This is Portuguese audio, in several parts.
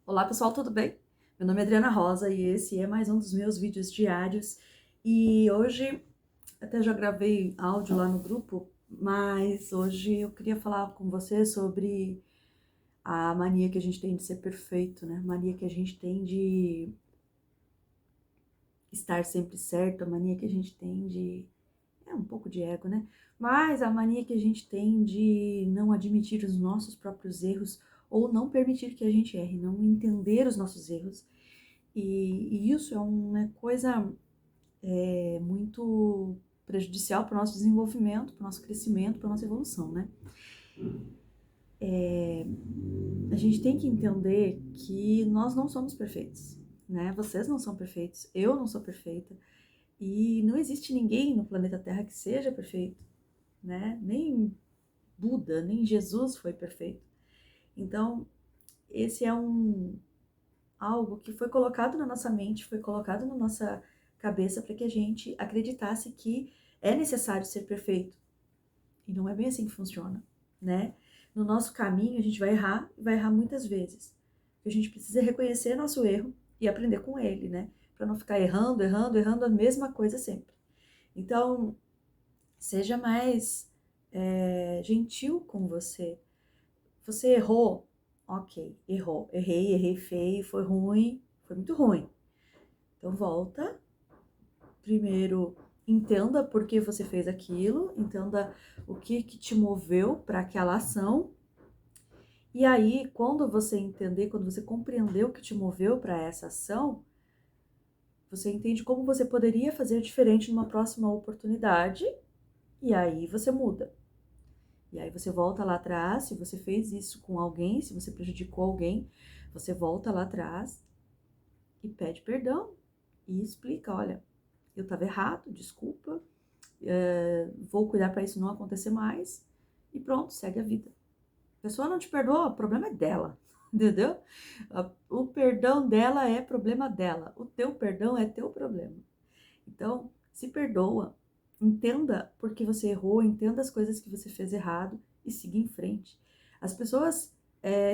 Olá pessoal, tudo bem? Meu nome é Adriana Rosa e esse é mais um dos meus vídeos diários. E hoje, até já gravei áudio lá no grupo, mas hoje eu queria falar com você sobre a mania que a gente tem de ser perfeito, né? A mania que a gente tem de estar sempre certo, a mania que a gente tem de... É um pouco de ego, né? Mas a mania que a gente tem de não admitir os nossos próprios erros ou não permitir que a gente erre, não entender os nossos erros. E isso é uma coisa muito prejudicial para o nosso desenvolvimento, para o nosso crescimento, para a nossa evolução, né? A gente tem que entender que nós não somos perfeitos, né? Vocês não são perfeitos, eu não sou perfeita, e não existe ninguém no planeta Terra que seja perfeito, né? Nem Buda, nem Jesus foi perfeito. Então, esse é algo que foi colocado na nossa mente, foi colocado na nossa cabeça para que a gente acreditasse que é necessário ser perfeito. E não é bem assim que funciona, né? No nosso caminho, a gente vai errar, e vai errar muitas vezes. A gente precisa reconhecer nosso erro e aprender com ele, né? Para não ficar errando, errando, errando a mesma coisa sempre. Então, seja mais gentil com você. Você errou, ok, errou, errei feio, foi ruim, foi muito ruim. Então volta, primeiro entenda por que você fez aquilo, entenda o que te moveu para aquela ação. E aí, quando você entender, quando você compreender o que te moveu para essa ação, você entende como você poderia fazer diferente numa próxima oportunidade, e aí você muda. E aí você volta lá atrás, se você fez isso com alguém, se você prejudicou alguém, você volta lá atrás e pede perdão e explica, olha, eu estava errado, desculpa, vou cuidar para isso não acontecer mais e pronto, segue a vida. A pessoa não te perdoa, o problema é dela, entendeu? O perdão dela é problema dela, o teu perdão é teu problema. Então, se perdoa, entenda por que você errou, entenda as coisas que você fez errado e siga em frente. As pessoas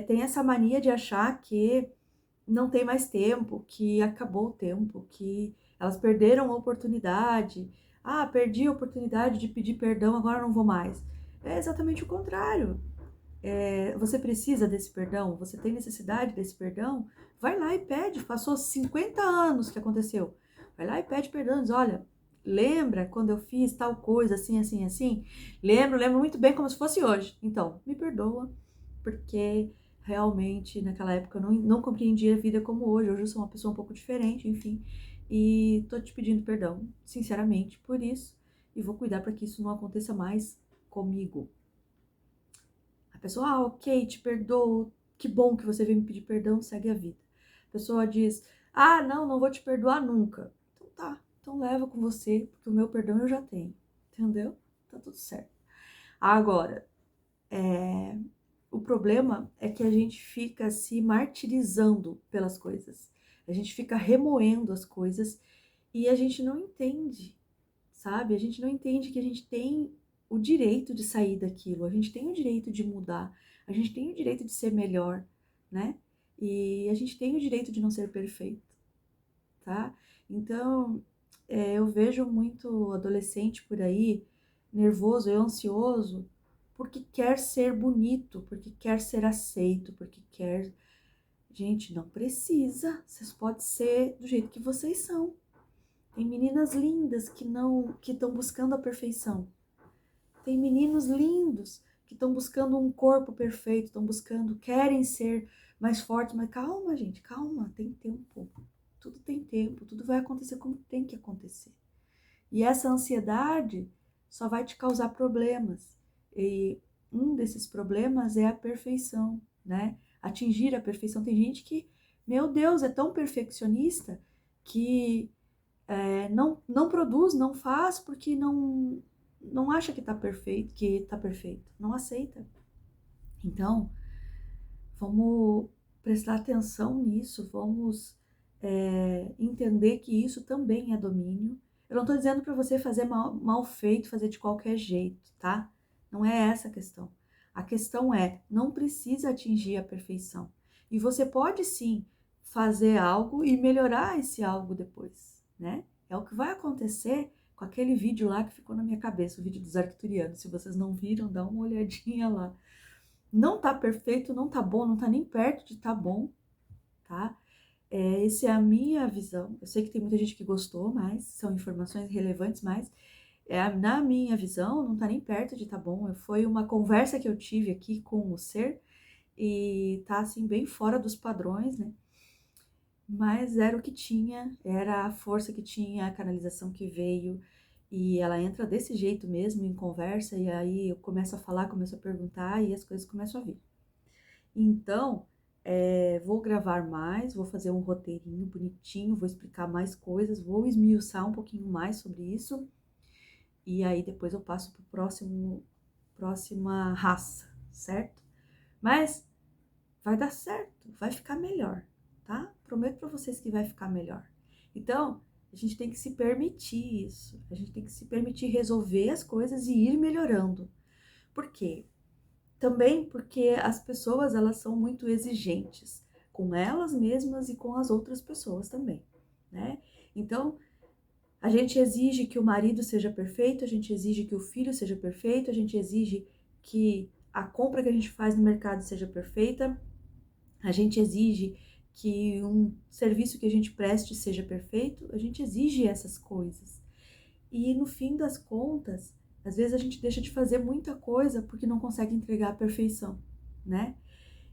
têm essa mania de achar que não tem mais tempo, que acabou o tempo, que elas perderam a oportunidade. Ah, perdi a oportunidade de pedir perdão, agora não vou mais. É exatamente o contrário. Você precisa desse perdão? Você tem necessidade desse perdão? Vai lá e pede. Passou 50 anos que aconteceu. Vai lá e pede perdão. Diz, olha, lembra quando eu fiz tal coisa assim, assim, assim? Lembro muito bem como se fosse hoje. Então, me perdoa, porque realmente naquela época eu não compreendia a vida como hoje. Hoje eu sou uma pessoa um pouco diferente, enfim. E tô te pedindo perdão, sinceramente, por isso. E vou cuidar para que isso não aconteça mais comigo. A pessoa, ah, ok, te perdoo, que bom que você veio me pedir perdão, segue a vida. A pessoa diz, ah, não vou te perdoar nunca. Então tá, então leva com você, porque o meu perdão eu já tenho, entendeu? Tá tudo certo. Agora, o problema é que a gente fica se martirizando pelas coisas. A gente fica remoendo as coisas e a gente não entende, sabe? A gente não entende que a gente tem o direito de sair daquilo, a gente tem o direito de mudar, a gente tem o direito de ser melhor, né? E a gente tem o direito de não ser perfeito, tá? Então, eu vejo muito adolescente por aí, nervoso e ansioso, porque quer ser bonito, porque quer ser aceito, porque quer... Gente, não precisa, vocês podem ser do jeito que vocês são. Tem meninas lindas que estão buscando a perfeição. Tem meninos lindos que estão buscando um corpo perfeito, querem ser mais fortes, mas calma, gente, calma, tem tempo. Tudo tem tempo, tudo vai acontecer como tem que acontecer. E essa ansiedade só vai te causar problemas. E um desses problemas é a perfeição, né? Atingir a perfeição. Tem gente que, meu Deus, é tão perfeccionista que não produz, não faz porque não acha que tá perfeito, não aceita. Então, vamos prestar atenção nisso, vamos entender que isso também é domínio. Eu não tô dizendo para você fazer mal feito, fazer de qualquer jeito, tá? Não é essa a questão. A questão é, não precisa atingir a perfeição. E você pode sim fazer algo e melhorar esse algo depois, né? É o que vai acontecer com aquele vídeo lá que ficou na minha cabeça, o vídeo dos arcturianos. Se vocês não viram, dá uma olhadinha lá. Não tá perfeito, não tá bom, não tá nem perto de tá bom, tá? Essa é a minha visão. Eu sei que tem muita gente que gostou, mas são informações relevantes, mas na minha visão não tá nem perto de tá bom. Foi uma conversa que eu tive aqui com o ser e tá assim bem fora dos padrões, né? Mas era o que tinha, era a força que tinha, a canalização que veio, e ela entra desse jeito mesmo em conversa, e aí eu começo a falar, começo a perguntar, e as coisas começam a vir. Então, vou gravar mais, vou fazer um roteirinho bonitinho, vou explicar mais coisas, vou esmiuçar um pouquinho mais sobre isso, e aí depois eu passo para próxima raça, certo? Mas vai dar certo, vai ficar melhor, tá? Prometo para vocês que vai ficar melhor. Então, a gente tem que se permitir isso, a gente tem que se permitir resolver as coisas e ir melhorando. Por quê? Também porque as pessoas, elas são muito exigentes com elas mesmas e com as outras pessoas também, né? Então, a gente exige que o marido seja perfeito, a gente exige que o filho seja perfeito, a gente exige que a compra que a gente faz no mercado seja perfeita, a gente exige que um serviço que a gente preste seja perfeito, a gente exige essas coisas. E no fim das contas, às vezes a gente deixa de fazer muita coisa porque não consegue entregar a perfeição, né?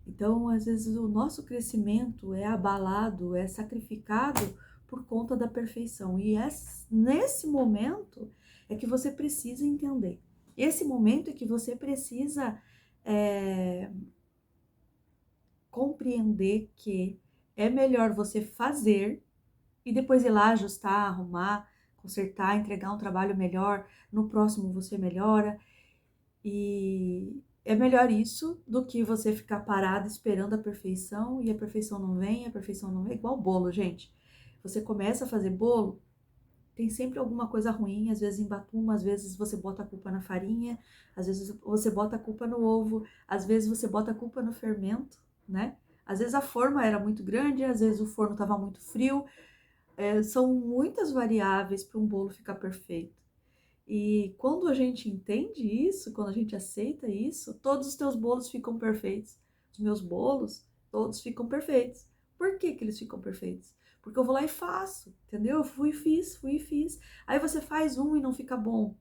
Então, às vezes o nosso crescimento é abalado, é sacrificado por conta da perfeição. E nesse momento é que você precisa entender. Esse momento é que você precisa compreender que é melhor você fazer e depois ir lá ajustar, arrumar, consertar, entregar um trabalho melhor, no próximo você melhora. E é melhor isso do que você ficar parado esperando a perfeição e a perfeição não vem, a perfeição não vem. Igual bolo, gente. Você começa a fazer bolo, tem sempre alguma coisa ruim, às vezes embatuma, às vezes você bota a culpa na farinha, às vezes você bota a culpa no ovo, às vezes você bota a culpa no fermento, né? Às vezes a forma era muito grande, às vezes o forno estava muito frio. São muitas variáveis para um bolo ficar perfeito. E quando a gente entende isso, quando a gente aceita isso, todos os teus bolos ficam perfeitos. Os meus bolos, todos ficam perfeitos. Por que que eles ficam perfeitos? Porque eu vou lá e faço, entendeu? Eu fui e fiz. Aí você faz um e não fica bom.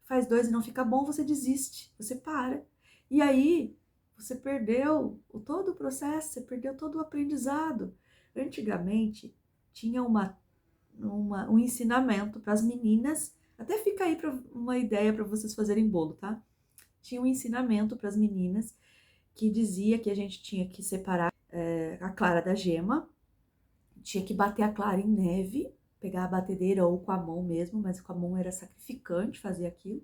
Faz dois e não fica bom, você desiste, você para. E aí, você perdeu todo o processo, você perdeu todo o aprendizado. Antigamente, tinha um ensinamento para as meninas. Até fica aí uma ideia para vocês fazerem bolo, tá? Tinha um ensinamento para as meninas que dizia que a gente tinha que separar a clara da gema, tinha que bater a clara em neve, pegar a batedeira ou com a mão mesmo, mas com a mão era sacrificante fazer aquilo.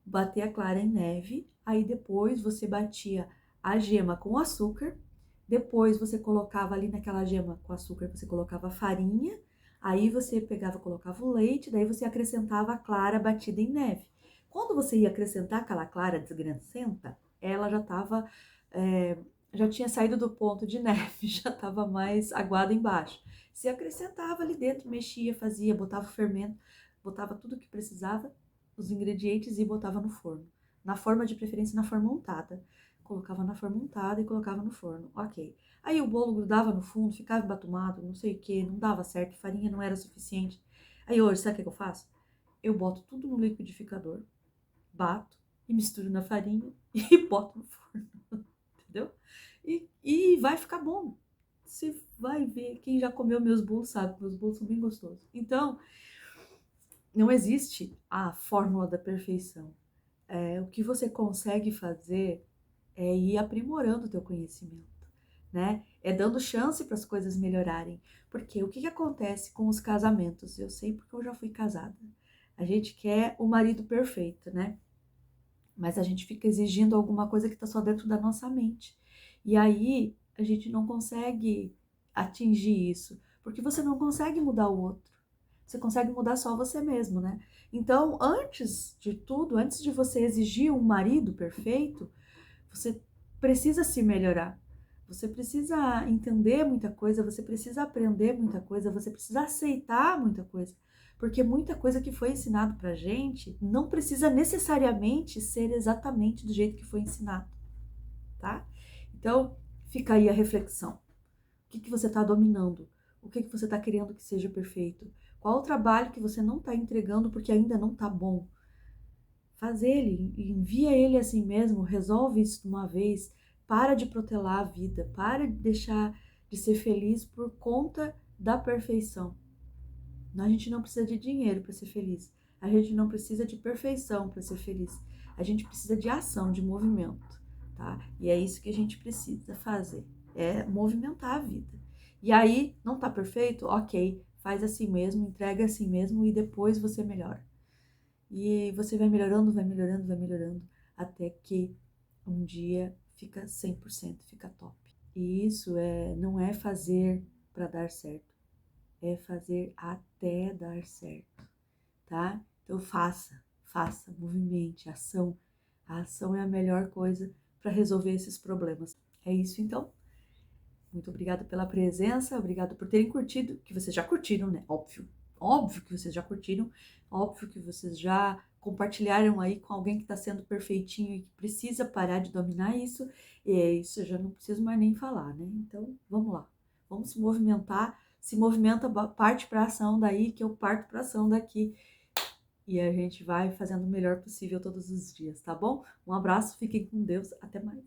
Bater a clara em neve, aí depois você batia a gema com açúcar, depois você colocava ali naquela gema com açúcar, você colocava farinha, aí você pegava, colocava o leite, daí você acrescentava a clara batida em neve. Quando você ia acrescentar aquela clara desgracenta, ela já tinha saído do ponto de neve, já estava mais aguada embaixo. Você acrescentava ali dentro, mexia, fazia, botava o fermento, botava tudo que precisava, os ingredientes e botava no forno. Na forma de preferência, na forma untada. Colocava na forma untada e colocava no forno. Ok. Aí o bolo grudava no fundo, ficava embatumado, não sei o que, não dava certo, farinha não era suficiente. Aí hoje, sabe o que eu faço? Eu boto tudo no liquidificador, bato e misturo na farinha e boto no forno. Entendeu? E vai ficar bom. Você vai ver, quem já comeu meus bolos sabe que meus bolos são bem gostosos. Então, não existe a fórmula da perfeição. O que você consegue fazer é ir aprimorando o teu conhecimento, né? É dando chance para as coisas melhorarem. Porque o que acontece com os casamentos? Eu sei porque eu já fui casada. A gente quer o marido perfeito, né? Mas a gente fica exigindo alguma coisa que está só dentro da nossa mente. E aí a gente não consegue atingir isso, porque você não consegue mudar o outro. Você consegue mudar só você mesmo, né? Então, antes de tudo, antes de você exigir um marido perfeito, você precisa se melhorar. Você precisa entender muita coisa, você precisa aprender muita coisa, você precisa aceitar muita coisa. Porque muita coisa que foi ensinado pra gente não precisa necessariamente ser exatamente do jeito que foi ensinado, tá? Então, fica aí a reflexão. O que você está dominando? O que você está querendo que seja perfeito? Qual o trabalho que você não está entregando porque ainda não está bom? Faz ele, envia ele assim mesmo, resolve isso de uma vez, para de protelar a vida, para de deixar de ser feliz por conta da perfeição. A gente não precisa de dinheiro para ser feliz, a gente não precisa de perfeição para ser feliz, a gente precisa de ação, de movimento, tá? E é isso que a gente precisa fazer, é movimentar a vida. E aí, não tá perfeito? Ok, faz assim mesmo, entrega assim mesmo e depois você melhora. E você vai melhorando, vai melhorando, vai melhorando, até que um dia fica 100%, fica top. E isso não é fazer para dar certo, é fazer até dar certo, tá? Então faça, movimente, ação. A ação é a melhor coisa para resolver esses problemas. É isso então. Muito obrigada pela presença, obrigado por terem curtido, que vocês já curtiram, né? Óbvio que vocês já curtiram, óbvio que vocês já compartilharam aí com alguém que está sendo perfeitinho e que precisa parar de dominar isso, e é isso, eu já não preciso mais nem falar, né? Então, vamos lá, vamos se movimenta, parte para ação daí, que eu parto para ação daqui, e a gente vai fazendo o melhor possível todos os dias, tá bom? Um abraço, fiquem com Deus, até mais.